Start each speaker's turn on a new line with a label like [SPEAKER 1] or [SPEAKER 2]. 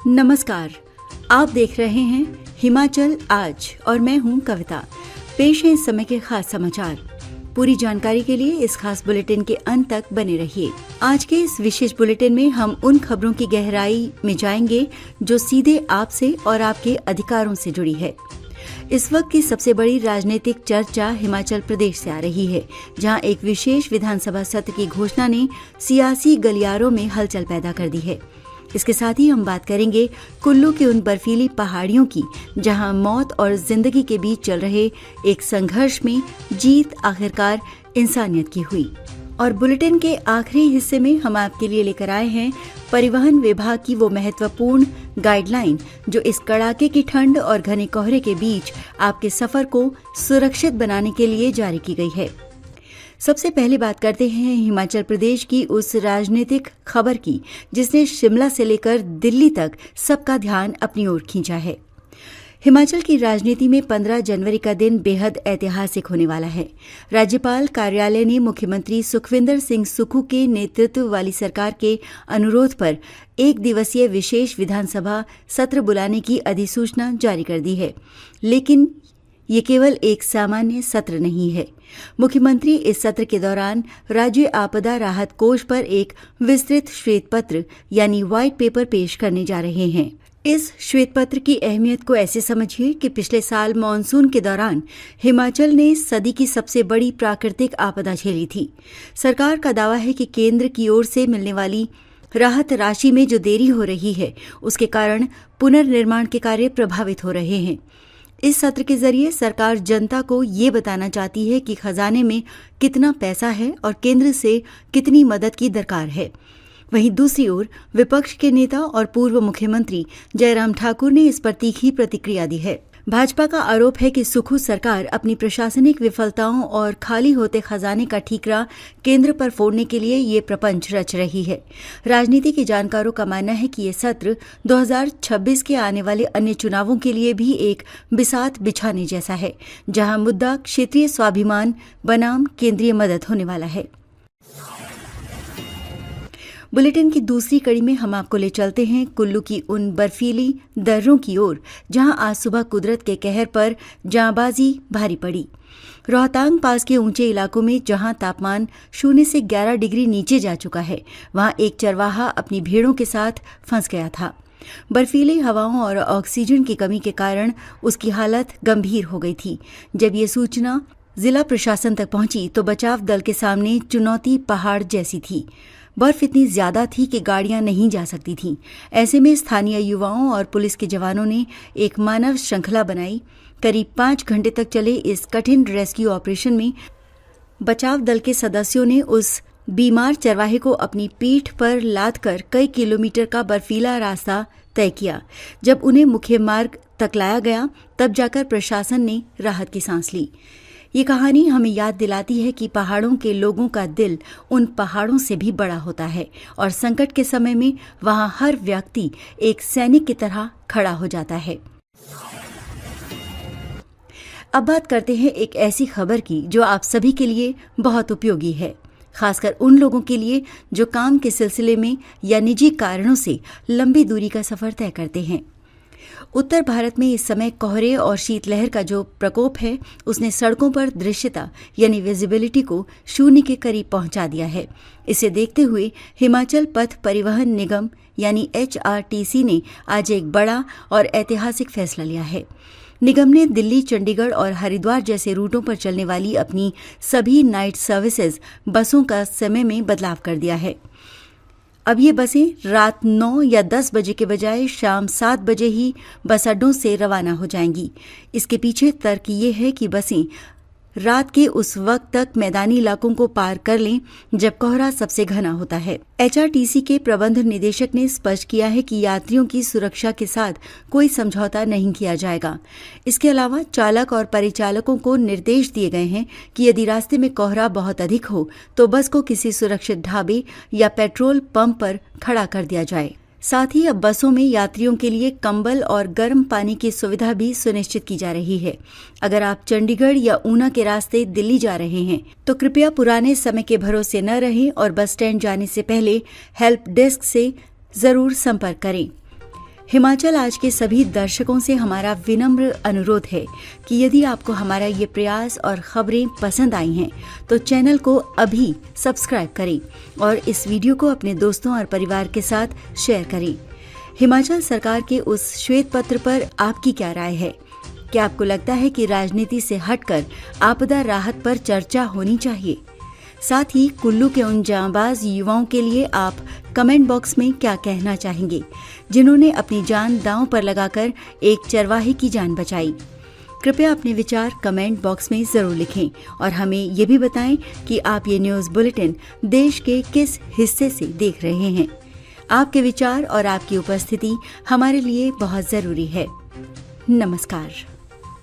[SPEAKER 1] नमस्कार, आप देख रहे हैं हिमाचल आज और मैं हूं कविता। पेश है इस समय के खास समाचार। पूरी जानकारी के लिए इस खास बुलेटिन के अंत तक बने रहिए। आज के इस विशेष बुलेटिन में हम उन खबरों की गहराई में जाएंगे जो सीधे आपसे और आपके अधिकारों से जुड़ी है। इस वक्त की सबसे बड़ी राजनीतिक चर्चा हिमाचल प्रदेश से आ रही है, जहां एक विशेष विधानसभा सत्र की घोषणा ने सियासी गलियारों में हलचल पैदा कर दी है। इसके साथ ही हम बात करेंगे कुल्लू की उन बर्फीली पहाड़ियों की, जहां मौत और जिंदगी के बीच चल रहे एक संघर्ष में जीत आखिरकार इंसानियत की हुई। और बुलेटिन के आखिरी हिस्से में हम आपके लिए लेकर आए हैं परिवहन विभाग की वो महत्वपूर्ण गाइडलाइन जो इस कड़ाके की ठंड और घने कोहरे के बीच आपके सफर को सुरक्षित बनाने के लिए जारी की गई है। सबसे पहले बात करते हैं हिमाचल प्रदेश की उस राजनीतिक खबर की जिसने शिमला से लेकर दिल्ली तक सबका ध्यान अपनी ओर खींचा है। हिमाचल की राजनीति में 15 जनवरी का दिन बेहद ऐतिहासिक होने वाला है। राज्यपाल कार्यालय ने मुख्यमंत्री सुखविंदर सिंह सुक्खू के नेतृत्व वाली सरकार के अनुरोध पर एक दिवसीय विशेष विधानसभा सत्र बुलाने की अधिसूचना जारी कर दी है। लेकिन ये केवल एक सामान्य सत्र नहीं है। मुख्यमंत्री इस सत्र के दौरान राज्य आपदा राहत कोष पर एक विस्तृत श्वेत पत्र यानी व्हाइट पेपर पेश करने जा रहे हैं। इस श्वेत पत्र की अहमियत को ऐसे समझिए कि पिछले साल मानसून के दौरान हिमाचल ने सदी की सबसे बड़ी प्राकृतिक आपदा झेली थी। सरकार का दावा है कि केंद्र की ओर से मिलने वाली राहत राशि में जो देरी हो रही है उसके कारण पुनर्निर्माण के कार्य प्रभावित हो रहे हैं। इस सत्र के जरिए सरकार जनता को ये बताना चाहती है कि खजाने में कितना पैसा है और केंद्र से कितनी मदद की दरकार है। वहीं दूसरी ओर विपक्ष के नेता और पूर्व मुख्यमंत्री जयराम ठाकुर ने इस पर तीखी प्रतिक्रिया दी है। भाजपा का आरोप है कि सुक्खू सरकार अपनी प्रशासनिक विफलताओं और खाली होते खजाने का ठीकरा केंद्र पर फोड़ने के लिए ये प्रपंच रच रही है। राजनीति के जानकारों का मानना है कि ये सत्र 2026 के आने वाले अन्य चुनावों के लिए भी एक बिसात बिछाने जैसा है, जहां मुद्दा क्षेत्रीय स्वाभिमान बनाम केंद्रीय मदद होने वाला है। बुलेटिन की दूसरी कड़ी में हम आपको ले चलते हैं कुल्लू की उन बर्फीली दर्रों की ओर, जहां आज सुबह कुदरत के कहर पर जांबाजी भारी पड़ी। रोहतांग पास के ऊंचे इलाकों में जहां तापमान 0 से 11 डिग्री नीचे जा चुका है, वहां एक चरवाहा अपनी भेड़ों के साथ फंस गया था। बर्फीली हवाओं और ऑक्सीजन की कमी के कारण उसकी हालत गंभीर हो गई थी। जब ये सूचना जिला प्रशासन तक पहुंची तो बचाव दल के सामने चुनौती पहाड़ जैसी थी। बर्फ इतनी ज्यादा थी कि गाड़ियां नहीं जा सकती थीं। ऐसे में स्थानीय युवाओं और पुलिस के जवानों ने एक मानव श्रृंखला बनाई। करीब 5 घंटे तक चले इस कठिन रेस्क्यू ऑपरेशन में बचाव दल के सदस्यों ने उस बीमार चरवाहे को अपनी पीठ पर लादकर कई किलोमीटर का बर्फीला रास्ता तय किया। जब उन्हें मुख्य मार्ग तक लाया गया तब जाकर प्रशासन ने राहत की सांस ली। ये कहानी हमें याद दिलाती है कि पहाड़ों के लोगों का दिल उन पहाड़ों से भी बड़ा होता है और संकट के समय में वहां हर व्यक्ति एक सैनिक की तरह खड़ा हो जाता है। अब बात करते हैं एक ऐसी खबर की जो आप सभी के लिए बहुत उपयोगी है, खासकर उन लोगों के लिए जो काम के सिलसिले में या निजी कारणों से लंबी दूरी का सफर तय करते हैं। उत्तर भारत में इस समय कोहरे और शीतलहर का जो प्रकोप है उसने सड़कों पर दृश्यता यानी विजिबिलिटी को 0 के करीब पहुंचा दिया है। इसे देखते हुए हिमाचल पथ परिवहन निगम यानी HRTC ने आज एक बड़ा और ऐतिहासिक फैसला लिया है। निगम ने दिल्ली, चंडीगढ़ और हरिद्वार जैसे रूटों पर चलने वाली अपनी सभी नाइट सर्विसेज बसों का समय में बदलाव कर दिया है। अब ये बसें रात 9 या 10 बजे के बजाय शाम 7 बजे ही बस अड्डों से रवाना हो जाएंगी। इसके पीछे तर्क ये है कि बसें रात के उस वक्त तक मैदानी इलाकों को पार कर लें जब कोहरा सबसे घना होता है। HRTC के प्रबंध निदेशक ने स्पष्ट किया है कि यात्रियों की सुरक्षा के साथ कोई समझौता नहीं किया जाएगा। इसके अलावा चालक और परिचालकों को निर्देश दिए गए हैं कि यदि रास्ते में कोहरा बहुत अधिक हो तो बस को किसी सुरक्षित ढाबे या पेट्रोल पंप पर खड़ा कर दिया जाए। साथ ही अब बसों में यात्रियों के लिए कंबल और गर्म पानी की सुविधा भी सुनिश्चित की जा रही है। अगर आप चंडीगढ़ या ऊना के रास्ते दिल्ली जा रहे हैं तो कृपया पुराने समय के भरोसे न रहें और बस स्टैंड जाने से पहले हेल्प डेस्क से जरूर संपर्क करें। हिमाचल आज के सभी दर्शकों से हमारा विनम्र अनुरोध है कि यदि आपको हमारा ये प्रयास और खबरें पसंद आई हैं तो चैनल को अभी सब्सक्राइब करें और इस वीडियो को अपने दोस्तों और परिवार के साथ शेयर करें। हिमाचल सरकार के उस श्वेत पत्र पर आपकी क्या राय है? क्या आपको लगता है कि राजनीति से हटकर आपदा राहत पर चर्चा होनी चाहिए? साथ ही कुल्लू के उन जांबाज युवाओं के लिए आप कमेंट बॉक्स में क्या कहना चाहेंगे जिन्होंने अपनी जान दांव पर लगाकर एक चरवाहे की जान बचाई? कृपया अपने विचार कमेंट बॉक्स में जरूर लिखें और हमें ये भी बताएं कि आप ये न्यूज़ बुलेटिन देश के किस हिस्से से देख रहे हैं। आपके विचार और आपकी उपस्थिति हमारे लिए बहुत जरूरी है। नमस्कार।